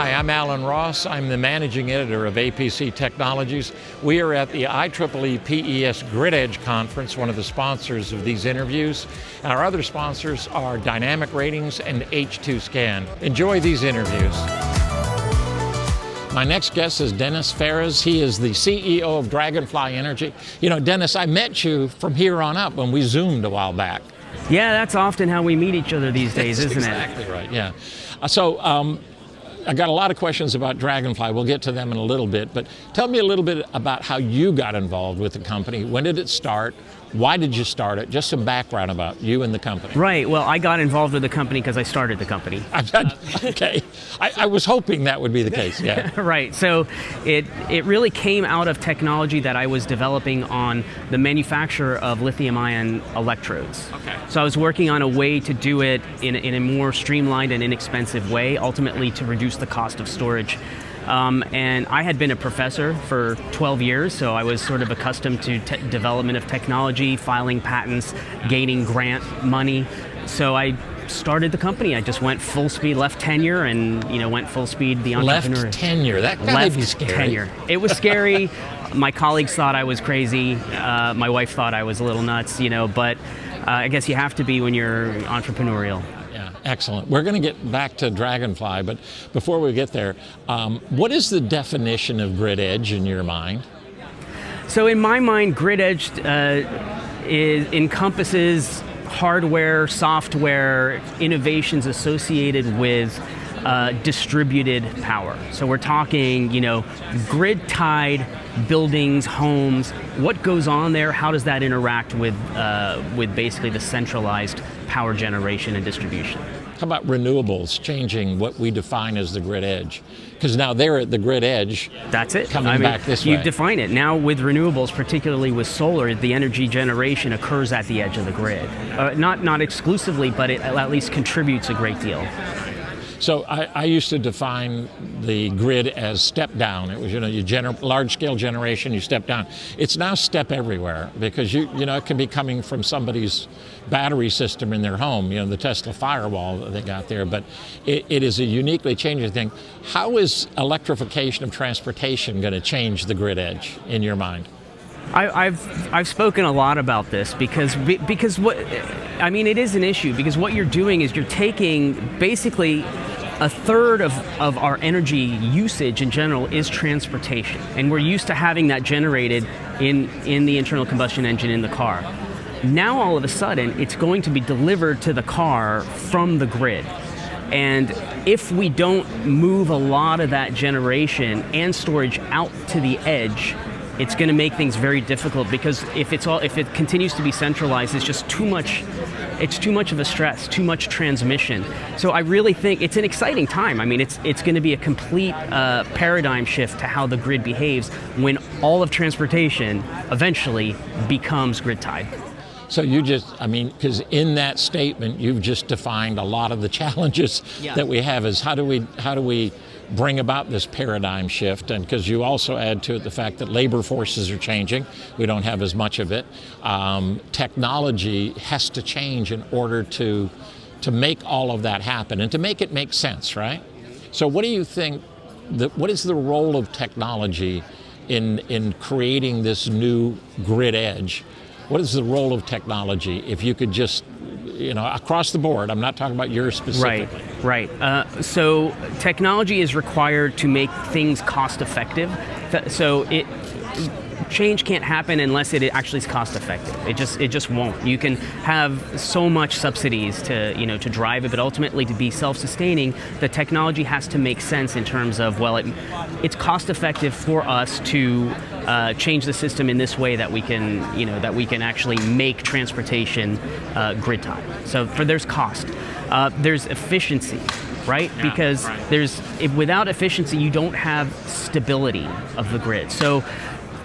Hi, I'm Alan Ross. I'm the managing editor of APC Technologies. We are at the IEEE PES Grid Edge conference, one of the sponsors of these interviews. And our other sponsors are Dynamic Ratings and H2 Scan. Enjoy these interviews. My next guest is Denis Phares. He is the CEO of Dragonfly Energy. You know, Denis, I met you from here on up when we Zoomed a while back. Yeah, that's often how we meet each other these days, isn't Exactly right, yeah. I got a lot of questions about Dragonfly. We'll get to them in a little bit, but tell me a little bit about how you got involved with the company. When did it start? Why did you start it? Just some background about you and the company. Right, well, I got involved with the company because I started the company. Okay, I was hoping that would be the case, yeah. Right, so it really came out of technology that I was developing on the manufacture of lithium-ion electrodes. Okay. So I was working on a way to do it in a more streamlined and inexpensive way, ultimately to reduce the cost of storage. And I had been a professor for 12 years, so I was sort of accustomed to development of technology, filing patents, gaining grant money. So I started the company. I just went full speed, left tenure, and went full speed the entrepreneur. Left tenure, that gotta be scary. Tenure. It was scary. My colleagues thought I was crazy. My wife thought I was a little nuts, but I guess you have to be when you're entrepreneurial. Excellent. We're going to get back to Dragonfly, but before we get there, what is the definition of grid edge in your mind? So in my mind, grid edge encompasses hardware, software, innovations associated with distributed power. So we're talking, grid-tied buildings, homes. What goes on there? How does that interact with basically the centralized power generation and distribution? How about renewables changing what we define as the grid edge? Because now they're at the grid edge. That's it. Coming back this way. You define it. Now with renewables, particularly with solar, the energy generation occurs at the edge of the grid. Not exclusively, but it at least contributes a great deal. So I used to define the grid as step down. It was, large scale generation, you step down. It's now step everywhere because it can be coming from somebody's battery system in their home, the Tesla firewall that they got there, but it is a uniquely changing thing. How is electrification of transportation going to change the grid edge in your mind? I've spoken a lot about this because it is an issue because what you're doing is you're taking basically a third of our energy usage in general is transportation, and we're used to having that generated in the internal combustion engine in the car. Now all of a sudden it's going to be delivered to the car from the grid. And if we don't move a lot of that generation and storage out to the edge, it's going to make things very difficult because if it continues to be centralized, it's just too much. It's too much of a stress, too much transmission. So I really think it's an exciting time. I mean, it's going to be a complete paradigm shift to how the grid behaves when all of transportation eventually becomes grid tied. So because in that statement, you've just defined a lot of the challenges that we have is how do we bring about this paradigm shift, and because you also add to it the fact that labor forces are changing, we don't have as much of it. Technology has to change in order to make all of that happen and to make it make sense, right? So what do you think, what is the role of technology in creating this new grid edge? What is the role of technology if you could just across the board? I'm not talking about yours specifically. Right. So technology is required to make things cost effective. So change can't happen unless it actually is cost effective. It just won't. You can have so much subsidies to drive it, but ultimately to be self-sustaining, the technology has to make sense in terms of it's cost effective for us to change the system in this way that we can actually make transportation grid tied. So there's cost, there's efficiency, right? Yeah, because right. Without efficiency, you don't have stability of the grid. So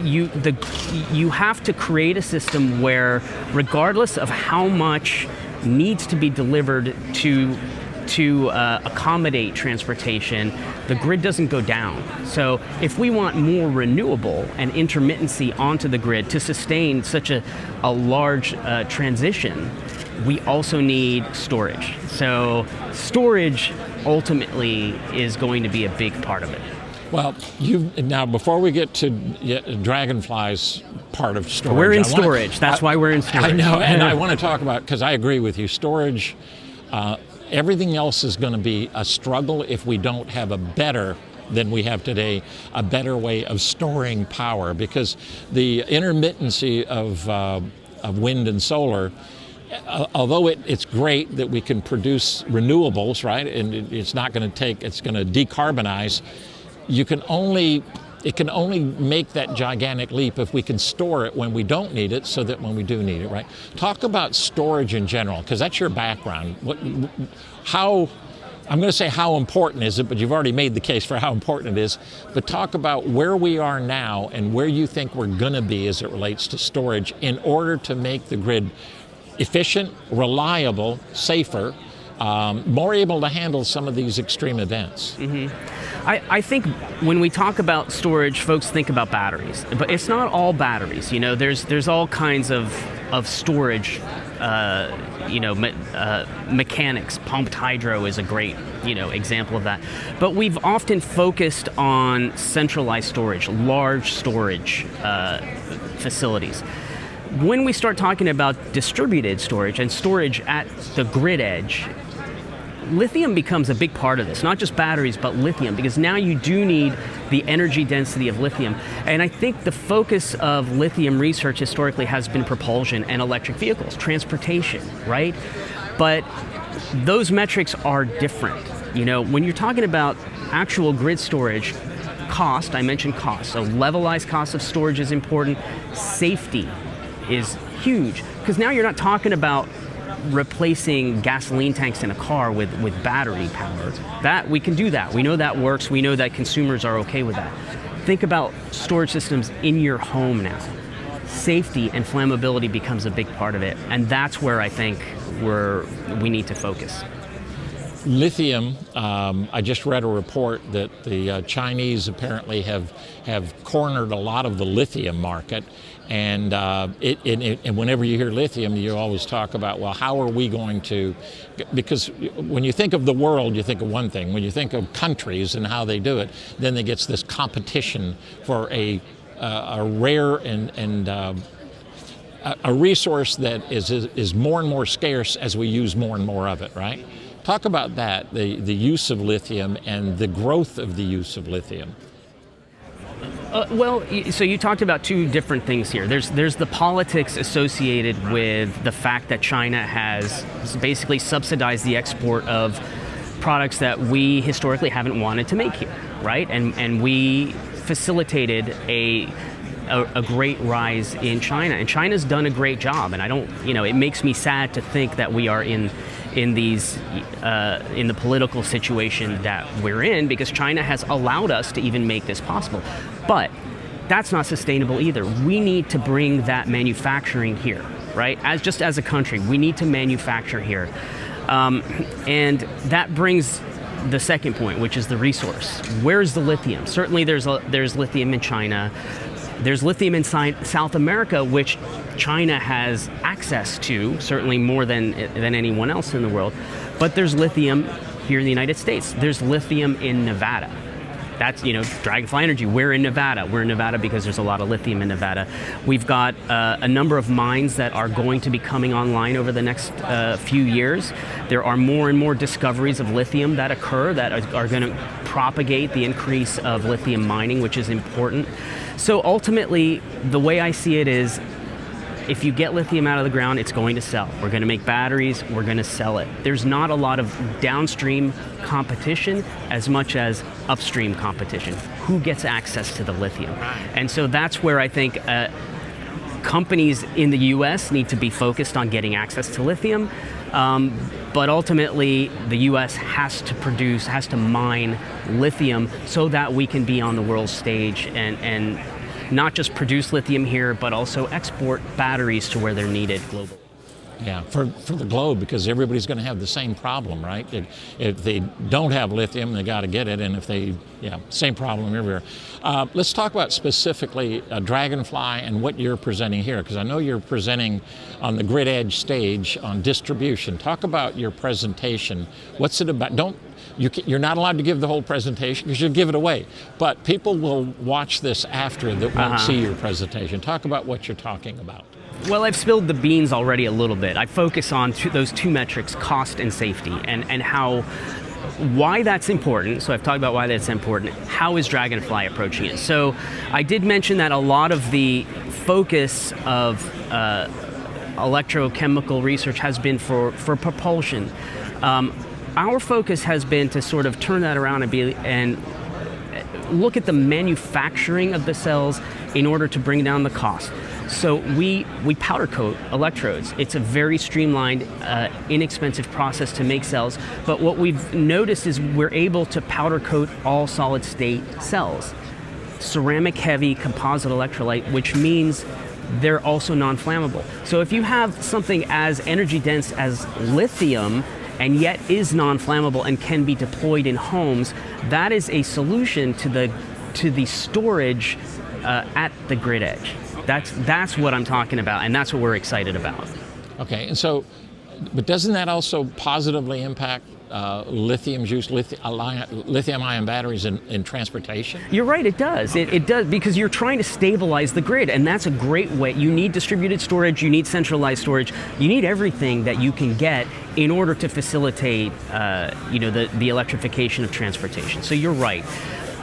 you have to create a system where, regardless of how much needs to be delivered to accommodate transportation, the grid doesn't go down. So if we want more renewable and intermittency onto the grid to sustain such a large transition, we also need storage. So storage ultimately is going to be a big part of it. Well, now before we get to Dragonfly's part of storage, we're in storage. That's why we're in storage. I know, and I want to talk about, because I agree with you, storage. Everything else is going to be a struggle if we don't have a better than we have today, a better way of storing power, because the intermittency of wind and solar, although it's great that we can produce renewables, right, and it's not going to it's going to decarbonize, it can only make that gigantic leap if we can store it when we don't need it, so that when we do need it, right? Talk about storage in general, because that's your background. I'm going to say how important is it, but you've already made the case for how important it is. But talk about where we are now and where you think we're going to be as it relates to storage in order to make the grid efficient, reliable, safer, more able to handle some of these extreme events. I think when we talk about storage, folks think about batteries, but it's not all batteries. There's all kinds of storage. Mechanics. Pumped hydro is a great, example of that. But we've often focused on centralized storage, large storage facilities. When we start talking about distributed storage and storage at the grid edge, lithium becomes a big part of this, not just batteries, but lithium, because now you do need the energy density of lithium. And I think the focus of lithium research historically has been propulsion and electric vehicles, transportation, right? But those metrics are different. When you're talking about actual grid storage, cost, I mentioned cost, so levelized cost of storage is important. Safety is huge, because now you're not talking about replacing gasoline tanks in a car with battery power. That we can do that. We know that works. We know that consumers are okay with that. Think about storage systems in your home now. Safety and flammability becomes a big part of it, and that's where I think we need to focus. Lithium, I just read a report that the Chinese apparently have cornered a lot of the lithium market, and whenever you hear lithium, you always talk about, well, how are we going to, because when you think of the world, you think of one thing. When you think of countries and how they do it, then there gets this competition for a rare and a resource that is more and more scarce as we use more and more of it, right? Talk about that, the use of lithium and the growth of the use of lithium. So you talked about two different things here. There's the politics associated with the fact that China has basically subsidized the export of products that we historically haven't wanted to make here, right? And we facilitated a great rise in China, and China's done a great job. And I don't, it makes me sad to think that we are in the political situation that we're in, because China has allowed us to even make this possible. But that's not sustainable either. We need to bring that manufacturing here, right? As a country, we need to manufacture here. And that brings the second point, which is the resource. Where's the lithium? Certainly there's lithium in China. There's lithium in South America, which China has access to, certainly more than anyone else in the world. But there's lithium here in the United States. There's lithium in Nevada. That's, Dragonfly Energy, we're in Nevada. We're in Nevada because there's a lot of lithium in Nevada. We've got a number of mines that are going to be coming online over the next few years. There are more and more discoveries of lithium that occur that are going to propagate the increase of lithium mining, which is important. So ultimately, the way I see it is, if you get lithium out of the ground, it's going to sell. We're going to make batteries, we're going to sell it. There's not a lot of downstream competition as much as upstream competition. Who gets access to the lithium? And so that's where I think companies in the US need to be focused on getting access to lithium. But ultimately, the US has to mine lithium so that we can be on the world stage and not just produce lithium here, but also export batteries to where they're needed globally. Yeah, for the globe, because everybody's going to have the same problem, right? If they don't have lithium, they got to get it, and same problem everywhere. Let's talk about specifically Dragonfly and what you're presenting here, because I know you're presenting on the Grid Edge stage on distribution. Talk about your presentation. What's it about? you're not allowed to give the whole presentation because you'll give it away. But people will watch this after that won't see your presentation. Talk about what you're talking about. Well, I've spilled the beans already a little bit. I focus on those two metrics, cost and safety, and why that's important. So I've talked about why that's important. How is Dragonfly approaching it? So I did mention that a lot of the focus of electrochemical research has been for propulsion. Our focus has been to sort of turn that around and look at the manufacturing of the cells in order to bring down the cost. So we powder coat electrodes. It's a very streamlined, inexpensive process to make cells. But what we've noticed is we're able to powder coat all solid state cells. Ceramic heavy composite electrolyte, which means they're also non-flammable. So if you have something as energy dense as lithium and yet is non-flammable and can be deployed in homes, that is a solution to the storage at the grid edge. That's what I'm talking about, and that's what we're excited about. Okay, and so, but doesn't that also positively impact lithium's use, lithium-ion batteries in transportation? You're right, it does. Okay. It does, because you're trying to stabilize the grid, and that's a great way. You need distributed storage, you need centralized storage, you need everything that you can get in order to facilitate the electrification of transportation. So you're right.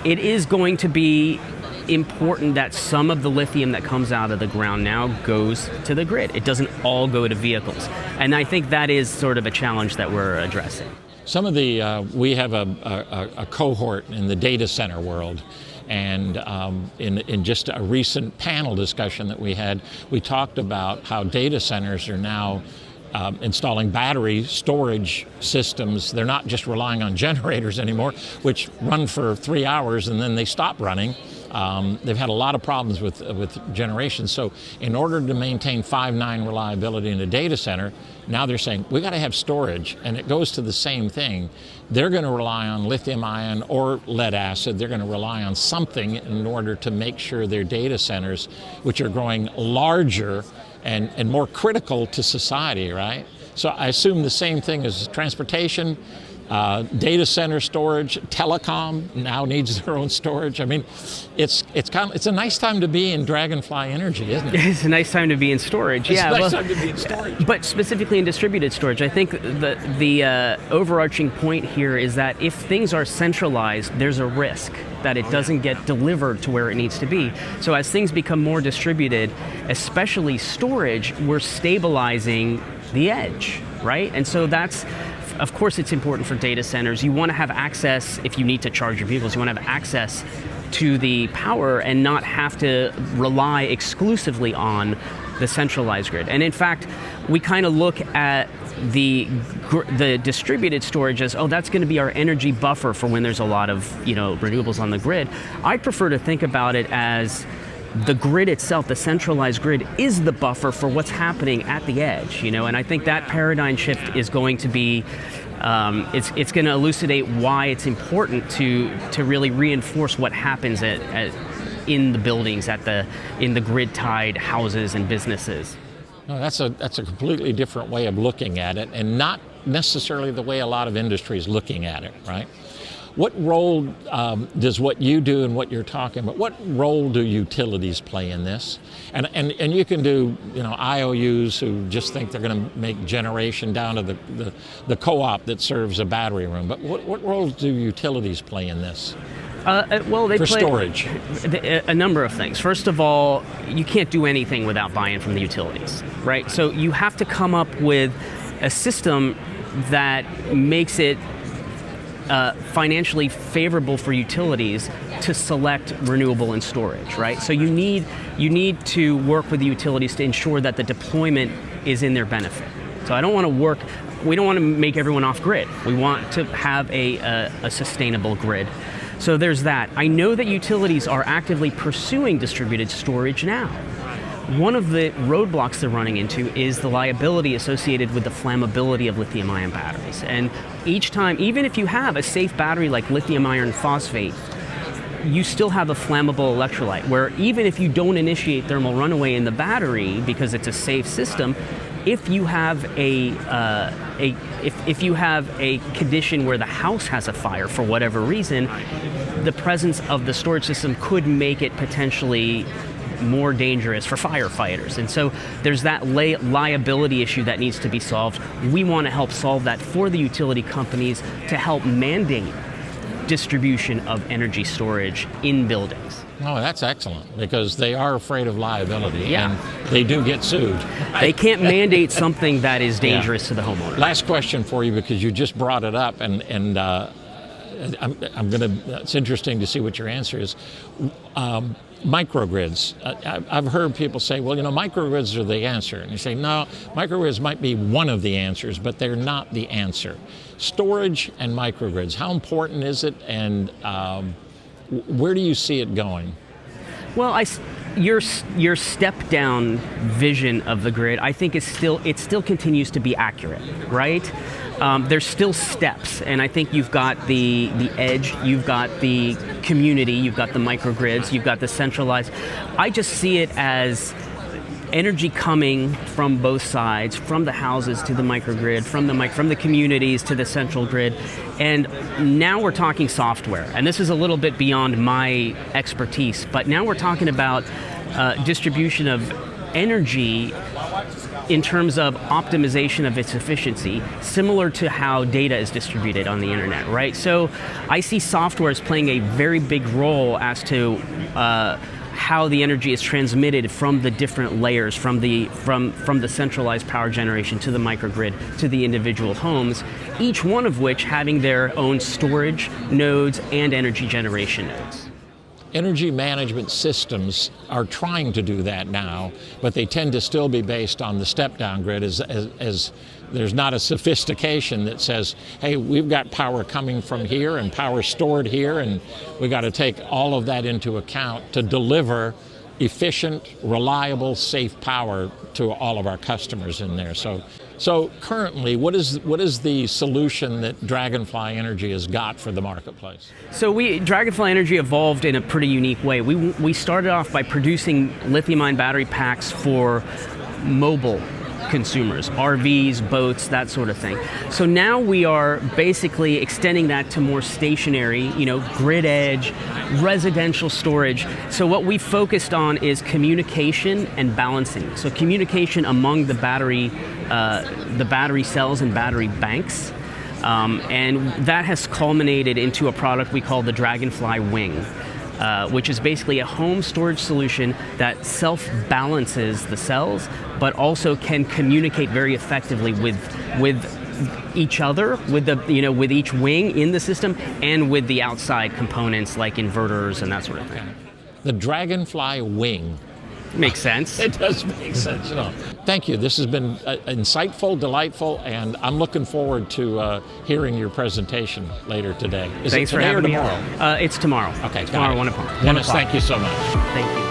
It is going to be important that some of the lithium that comes out of the ground now goes to the grid. It doesn't all go to vehicles. And I think that is sort of a challenge that we're addressing. Some of the, we have a cohort in the data center world, and in just a recent panel discussion that we had, we talked about how data centers are now installing battery storage systems. They're not just relying on generators anymore, which run for 3 hours and then they stop running. They've had a lot of problems with generation. So in order to maintain 5.9 reliability in a data center, now they're saying, we got to have storage, and it goes to the same thing. They're going to rely on lithium ion or lead acid. They're going to rely on something in order to make sure their data centers, which are growing larger and more critical to society, right? So I assume the same thing as transportation. Data center storage, Telecom now needs their own storage. I mean, it's a nice time to be in Dragonfly Energy, isn't it? It's a nice time to be in storage. It's a nice time to be in storage. But specifically in distributed storage, I think the overarching point here is that if things are centralized, there's a risk that it doesn't get delivered to where it needs to be. So as things become more distributed, especially storage, we're stabilizing the edge, right? And so that's, of course, it's important for data centers. You want to have access, if you need to charge your vehicles, you want to have access to the power and not have to rely exclusively on the centralized grid. And in fact, we kind of look at the distributed storage as, oh, that's going to be our energy buffer for when there's a lot of renewables on the grid. I prefer to think about it as the grid itself, the centralized grid, is the buffer for what's happening at the edge, and I think that paradigm shift is going to be, it's going to elucidate why it's important to really reinforce what happens in the buildings, in the grid-tied houses and businesses. No, that's a completely different way of looking at it, and not necessarily the way a lot of industry is looking at it, right? What role does what you do and what you're talking about, what role do utilities play in this? And you can do, IOUs who just think they're going to make generation down to the co-op that serves a battery room. But what role do utilities play in this? Well, they for play storage. A number of things. First of all, you can't do anything without buy-in from the utilities, right? So you have to come up with a system that makes it financially favorable for utilities to select renewable and storage, right? So you need to work with the utilities to ensure that the deployment is in their benefit. So we don't want to make everyone off grid. We want to have a sustainable grid. So there's that. I know that utilities are actively pursuing distributed storage now. One of the roadblocks they're running into is the liability associated with the flammability of lithium-ion batteries. And each time, even if you have a safe battery like lithium iron phosphate, you still have a flammable electrolyte, where even if you don't initiate thermal runaway in the battery because it's a safe system, if you have if you have a condition where the house has a fire for whatever reason, the presence of the storage system could make it potentially more dangerous for firefighters. And so there's that liability issue that needs to be solved. We want to help solve that for the utility companies to help mandate distribution of energy storage in buildings. Oh, that's excellent, because they are afraid of liability, Yeah. and they do get sued. They can't mandate something that is dangerous to the homeowner. Last question for you, because you just brought it up, and I'm gonna. It's interesting to see what your answer is. Microgrids. I've heard people say, well, microgrids are the answer. And you say, no, microgrids might be one of the answers, but they're not the answer. Storage and microgrids, how important is it, and where do you see it going? Well, your step-down vision of the grid, I think, it still continues to be accurate, right? There's still steps, and I think you've got the edge, you've got the community, you've got the microgrids, you've got the centralized. I just see it as energy coming from both sides, from the houses to the microgrid, from the communities to the central grid. And now we're talking software, and this is a little bit beyond my expertise, but now we're talking about distribution of energy in terms of optimization of its efficiency, similar to how data is distributed on the internet, right? So I see software as playing a very big role as to how the energy is transmitted from the different layers, from the centralized power generation to the microgrid to the individual homes, each one of which having their own storage nodes and energy generation nodes. Energy management systems are trying to do that now, but they tend to still be based on the step-down grid, as there's not a sophistication that says, hey, we've got power coming from here and power stored here, and we got to take all of that into account to deliver efficient, reliable, safe power to all of our customers in there. So currently, what is the solution that Dragonfly Energy has got for the marketplace? So Dragonfly Energy evolved in a pretty unique way. We started off by producing lithium-ion battery packs for mobile consumers, RVs, boats, that sort of thing. So now we are basically extending that to more stationary, grid edge, residential storage. So what we focused on is communication and balancing. So communication among the battery cells and battery banks. And that has culminated into a product we call the Dragonfly Wing, which is basically a home storage solution that self-balances the cells, but also can communicate very effectively with each other, with each wing in the system, and with the outside components like inverters and that sort of thing. The Dragonfly Wing. Makes sense. It does make sense. Thank you. This has been insightful, delightful, and I'm looking forward to hearing your presentation later today. Is Thanks it today for having or tomorrow? It's tomorrow. Okay, tomorrow, 1 o'clock. Dennis, thank you so much. Thank you.